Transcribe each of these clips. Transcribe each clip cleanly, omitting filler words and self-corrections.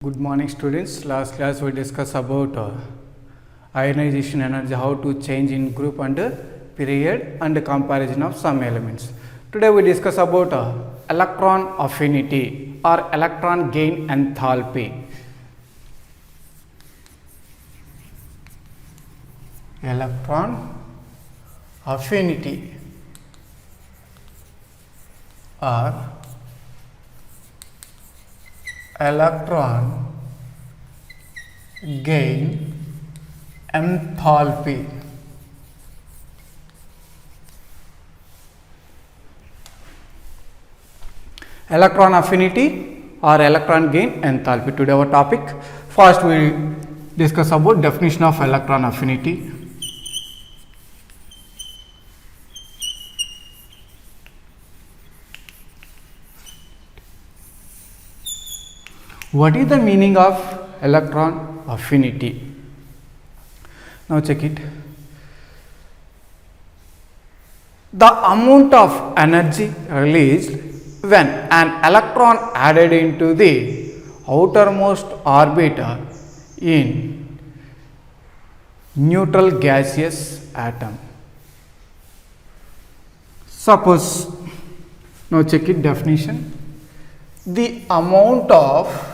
Good morning students. Last class we discussed about ionization energy, how to change in group and period and comparison of some elements. Today we discuss about electron affinity or electron gain enthalpy. Electron affinity or electron gain enthalpy. Electron affinity or electron gain enthalpy. Today our topic. First we discuss about definition of electron affinity. What is the meaning of electron affinity? Now check it. The amount of energy released when an electron added into the outermost orbit in neutral gaseous atom. Suppose, now check it definition. The amount of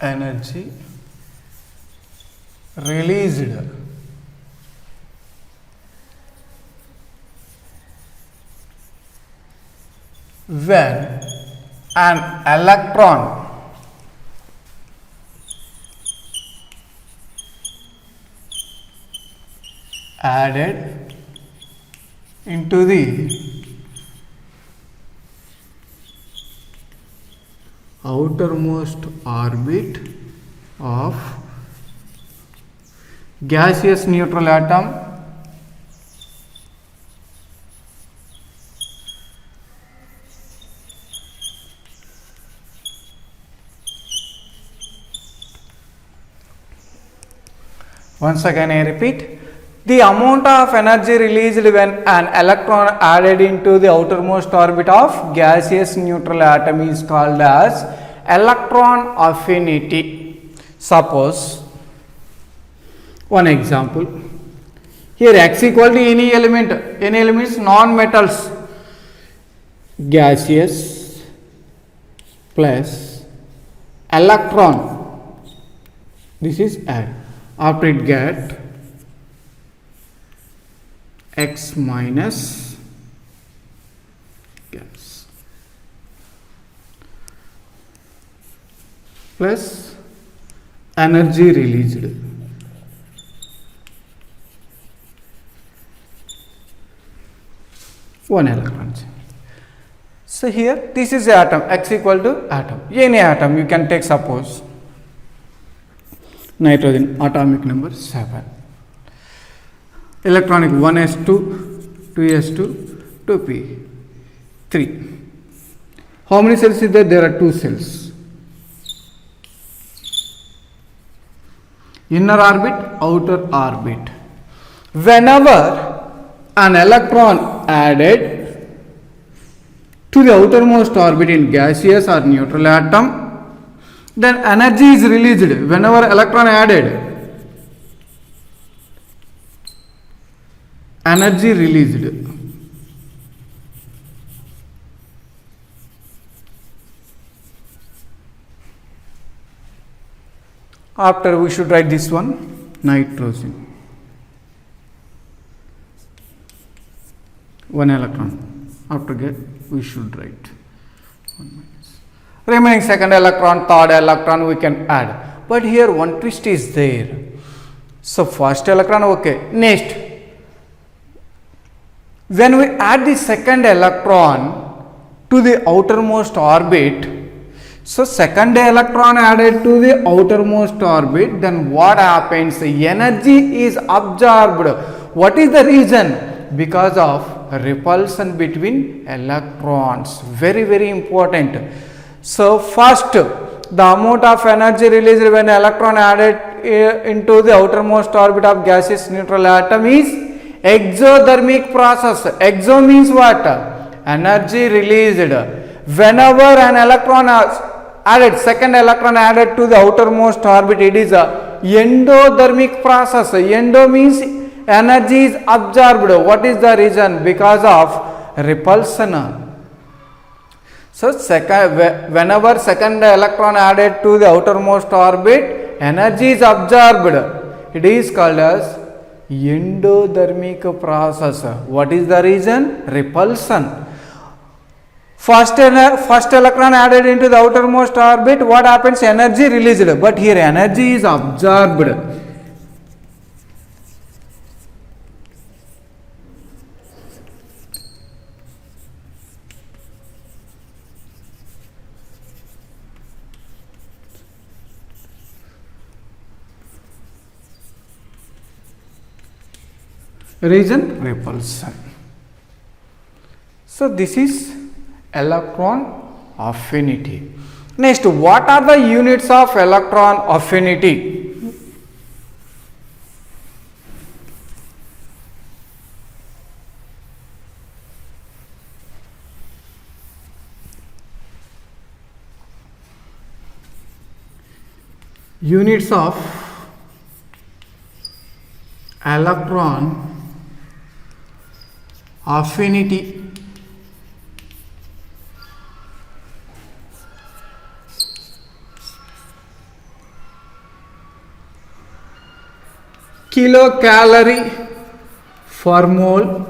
energy released when an electron added into the outermost orbit of gaseous neutral atom once again I repeat, the amount of energy released when an electron added into the outermost orbit of gaseous neutral atom is called as electron affinity. Suppose, one example, here X equal to any elements non-metals, gaseous plus electron, this is add, after it get X minus gas plus energy released. One electron. So here this is the atom, X equal to atom. Any atom you can take, suppose nitrogen, atomic number 7. Electronic 1s2, 2s2, 2p, 3. How many cells is there? There are 2 cells. Inner orbit, outer orbit. Whenever an electron added to the outermost orbit in gaseous or neutral atom, then energy is released. Whenever electron added, energy released. After we should write this one, nitrogen. 1 electron. After get, we should write 1 minus. Remaining second electron, third electron we can add. But here one twist is there. So first electron, okay. Next, when we add the second electron to the outermost orbit, so second electron added to the outermost orbit, then what happens? The energy is absorbed. What is the reason? Because of repulsion between electrons. Very, very important. So first, the amount of energy released when electron added into the outermost orbit of gaseous neutral atom is exothermic process. Exo means what? Energy released. Whenever an electron is added, second electron added to the outermost orbit, it is a endothermic process. Endo means energy is absorbed. What is the reason? Because of repulsion. So whenever second electron added to the outermost orbit, energy is absorbed. It is called as endothermic process. What is the reason? Repulsion. First electron added into the outermost orbit, what happens? Energy released, but here energy is absorbed. Reason? Repulsion. So this is electron affinity. Next, what are the units of electron affinity? Units of electron affinity. Kilocalorie per mole,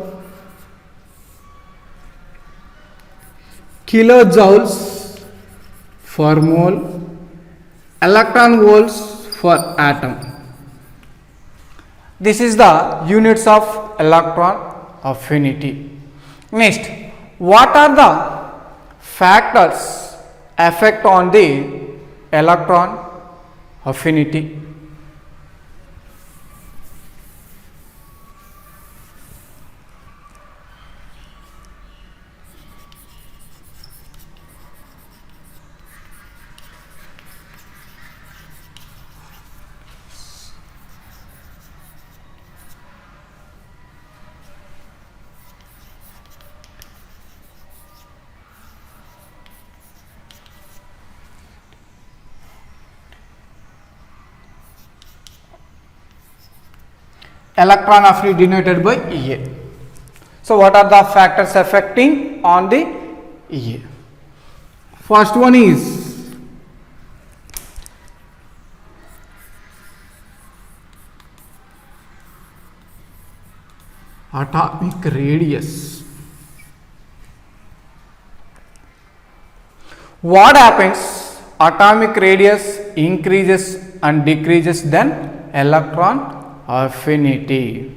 kilojoules per mole, electron volts per atom. This is the units of electron affinity. Next, what are the factors affect on the electron affinity? Electron affinity denoted by Ea. So what are the factors affecting on the Ea? First one is atomic radius. What happens? Atomic radius increases and decreases, then electron affinity.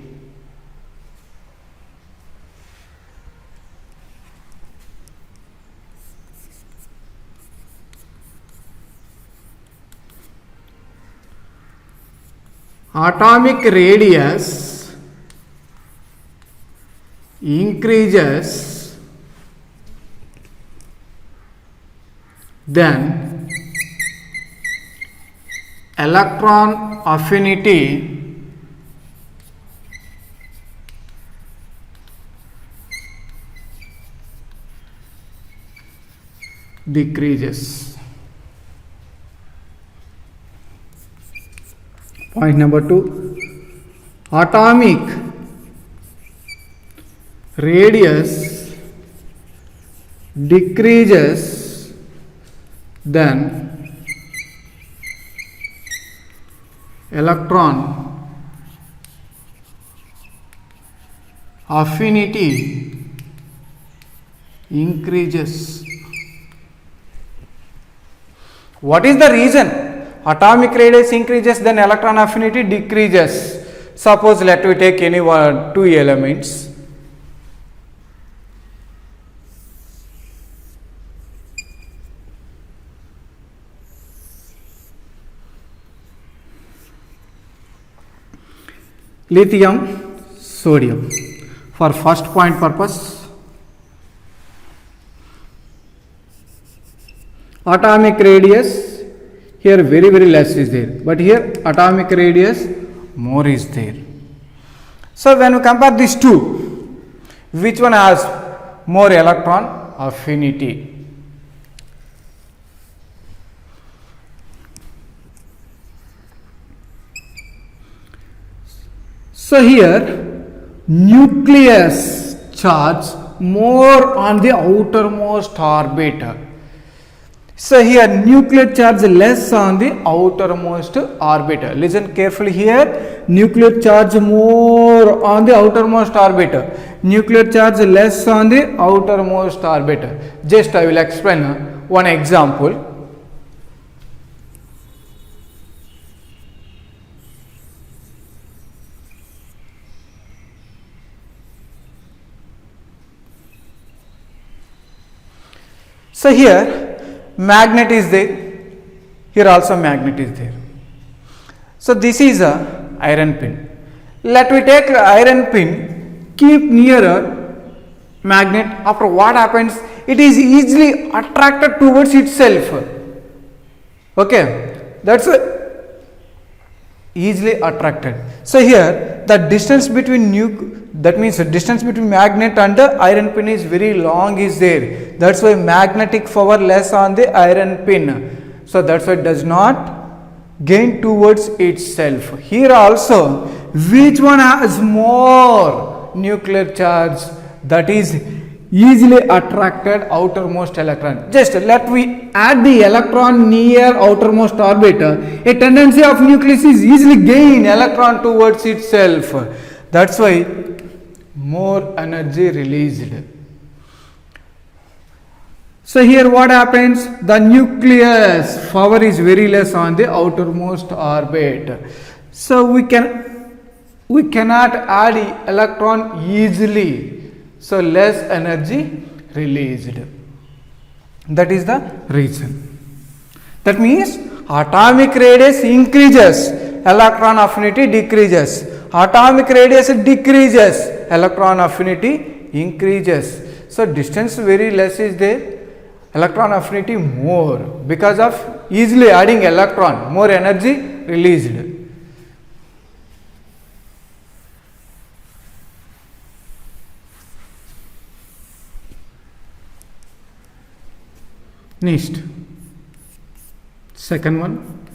Atomic radius increases, then electron affinity decreases. Point number 2, atomic radius decreases, then electron affinity increases. What is the reason? Atomic radius increases, then electron affinity decreases. Suppose let me take any one, two elements. Lithium, sodium. For first point purpose, atomic radius here very less is there, but here atomic radius more is there. So when we compare these two, which one has more electron affinity? So here nucleus charge more on the outermost orbit. So here nuclear charge less on the outermost orbit. Listen carefully here. Nuclear charge more on the outermost orbit. Nuclear charge less on the outermost orbit. Just I will explain one example. So here magnet is there, here also magnet is there. So this is a iron pin. Let me take iron pin, keep nearer magnet. After what happens? It is easily attracted towards itself. Okay, that's easily attracted. So here the distance between that means the distance between magnet and the iron pin is very long is there. That's why magnetic power less on the iron pin. So that's why it does not gain towards itself. Here also, which one has more nuclear charge? That is easily attracted outermost electron. Just let we add the electron near outermost orbit. A tendency of nucleus is easily gain electron towards itself. That's why more energy released. So here what happens? The nucleus power is very less on the outermost orbit. So we cannot add electron easily. So less energy released. That is the reason. That means atomic radius increases, electron affinity decreases. Atomic radius decreases, electron affinity increases. So distance very less is there, electron affinity more, because of easily adding electron, more energy released. Next, second one,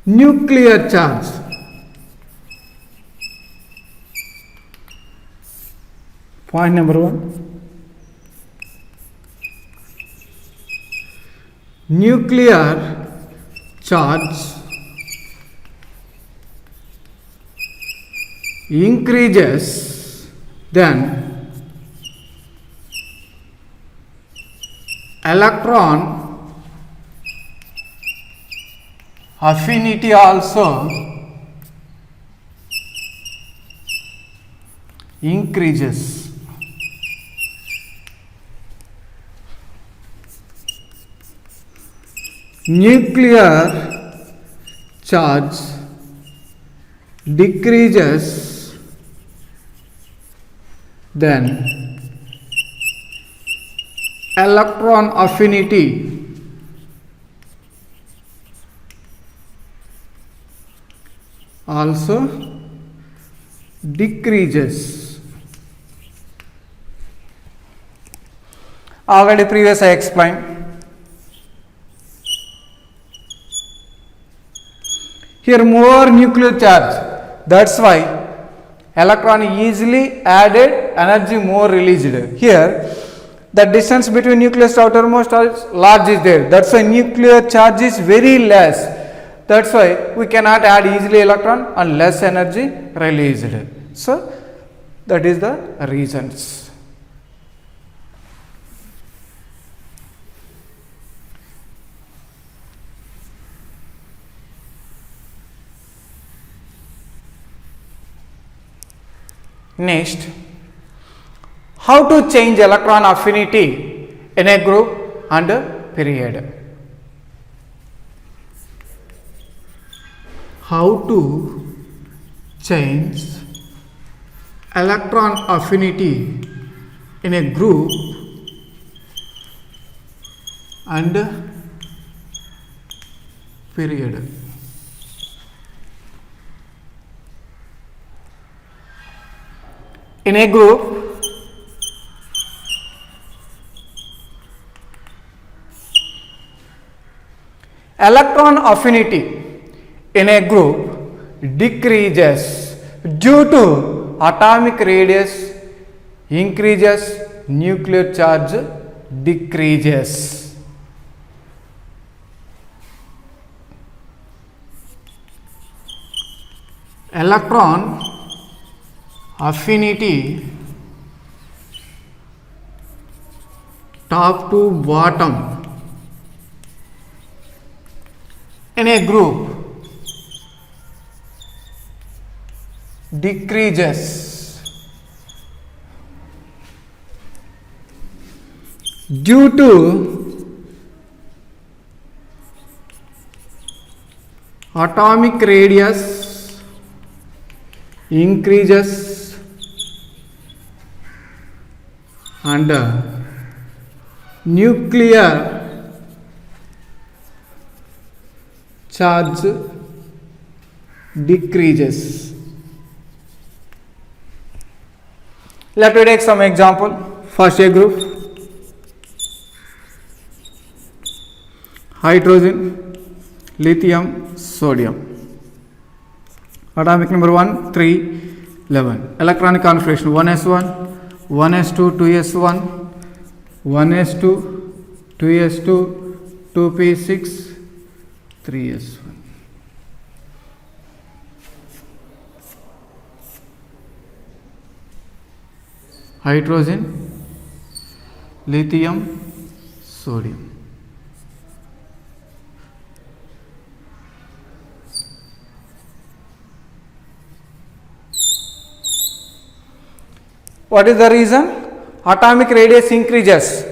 nuclear charge. Point number 1, nuclear charge increases, then electron affinity also increases. Nuclear charge decreases, then electron affinity also decreases. Already previous I explained. Here more nuclear charge, that's why electron easily added, energy more released. Here the distance between nucleus to outermost large is there, that's why nuclear charge is very less. That's why we cannot add easily electron and less energy released. So that is the reasons. Next, how to change electron affinity in a group and a period. How to change electron affinity in a group and period. In a group, electron affinity in a group decreases due to atomic radius increases, nuclear charge decreases. Electron affinity top to bottom in a group decreases due to atomic radius increases and nuclear charge decreases. Let me take some example. First, a group: hydrogen, lithium, sodium. Atomic number 1, 3, 11. Electronic configuration: 1s1, 1s2, 2s1, 1s2, 2s2, 2p6, 3s1. Hydrogen, lithium, sodium. What is the reason? Atomic radius increases.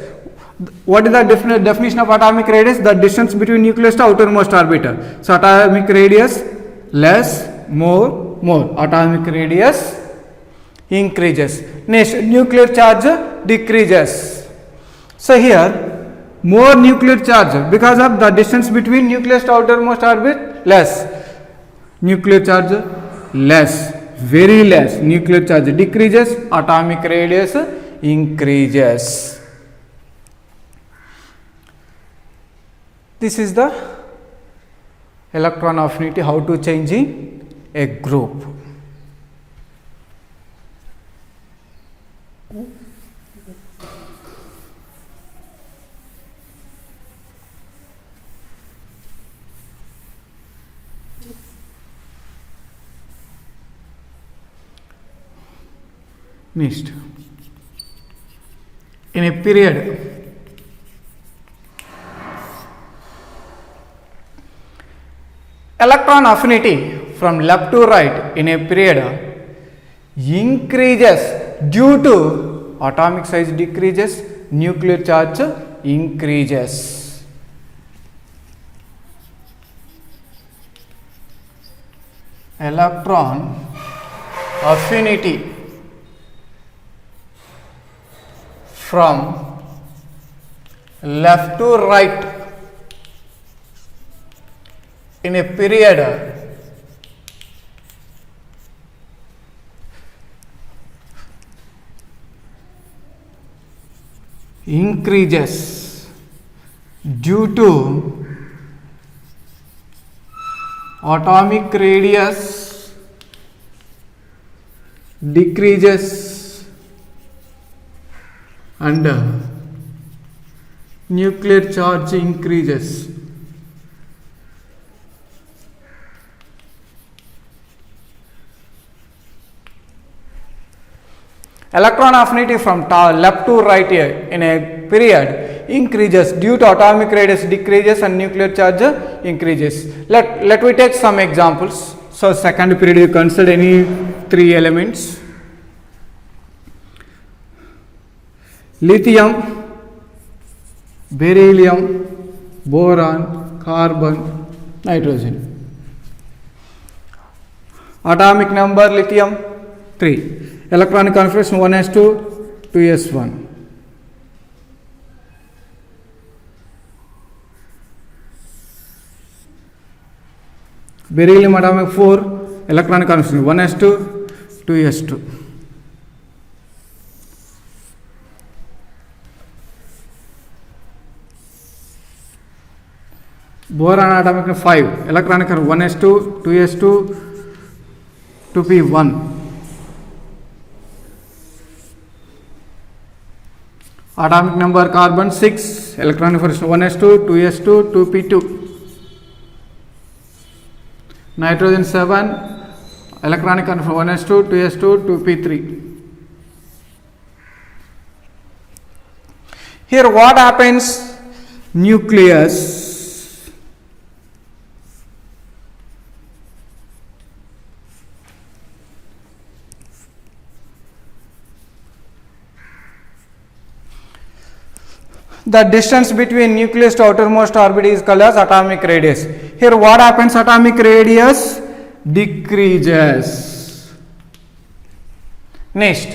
What is the definition of atomic radius? The distance between nucleus to outermost orbital. So atomic radius less, more, more. Atomic radius increases. Next, nuclear charge decreases. So here, more nuclear charge because of the distance between nucleus to outermost orbit less. Nuclear charge less, very less. Nuclear charge decreases, atomic radius increases. This is the electron affinity, how to change in a group. Next, in a period electron affinity from left to right in a period increases due to atomic size decreases, nuclear charge increases. Electron affinity from left to right in a period increases due to atomic radius decreases and nuclear charge increases. Electron affinity from left to right here in a period increases due to atomic radius decreases and nuclear charge increases. Let me take some examples. So second period you consider any three elements: lithium, beryllium, boron, carbon, nitrogen. Atomic number lithium 3. Electronic configuration 1s2, 2s1. Beryllium atomic 4, electronic configuration 1s2, 2s2. boron atomic number 5, electronic number 1s2, 2s2, 2p1. Atomic number carbon 6, electronic number 1s2, 2s2, 2p2. Nitrogen 7, electronic number 1s2, 2s2, 2p3. Here what happens? Nucleus the distance between nucleus to outermost orbit is called as atomic radius. Here what happens? Atomic radius decreases. Next,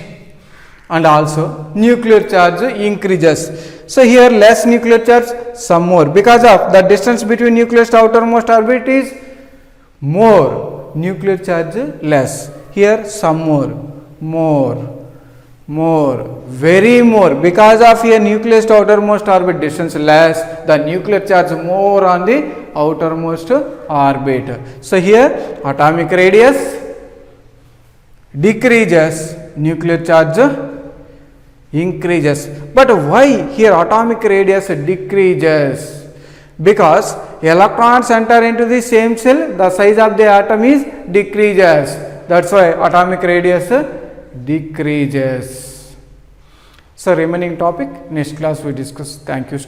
and also nuclear charge increases. So here less nuclear charge, some more, because of the distance between nucleus to outermost orbit is more, nuclear charge less. Here some more, very more, because of here nucleus to outermost orbit distance less, the nuclear charge more on the outermost orbit. So here atomic radius decreases, nuclear charge increases. But why here atomic radius decreases? Because electrons enter into the same cell, the size of the atom is decreases. That's why atomic radius decreases. So remaining topic next class we discuss. Thank you.